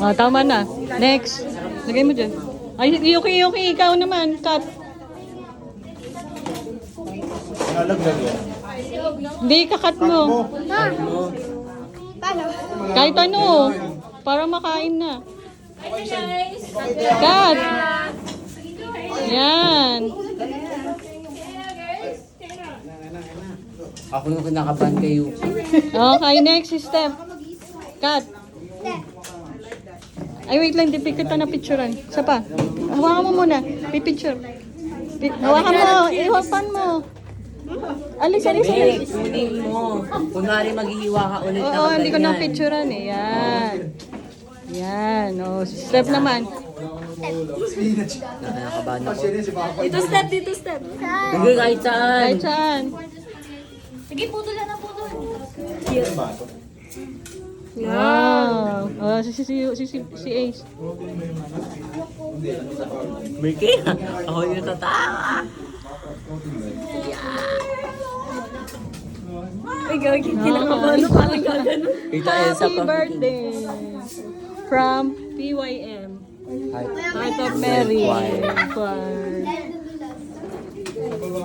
Ah, tama na. Next. Lagay mo dyan. Ay, Yuki, ikaw naman. Cut. Nalaglag yan. Hindi, kakat mo. Kahit ano. Para makain na. Cut. Yan. Ako yung kinakabahan kay Yuki. Okay, next step. Cut. Ay, wait lang. Di kita na picturean. Isa pa. Hawakan mo muna. Pipicture. Hawakan mo. Iwapan mo. Alis. Kunin mo. Kunwari maghihiwa ka ulit na Oo, hindi ko na ganyan. picturean eh. Yan. Yan. O, step naman. Nakakabahan ako. Dito step. Hindi kahit saan. Kahit saan. Sige, putol na putol. Wow. Si Ace. Miki, ako yung tatawa. Ay, gagawin. Kinakabahan ako. Parang gagano. Kita Elsa Happy pa. birthday. From PYM. Heart of Mary.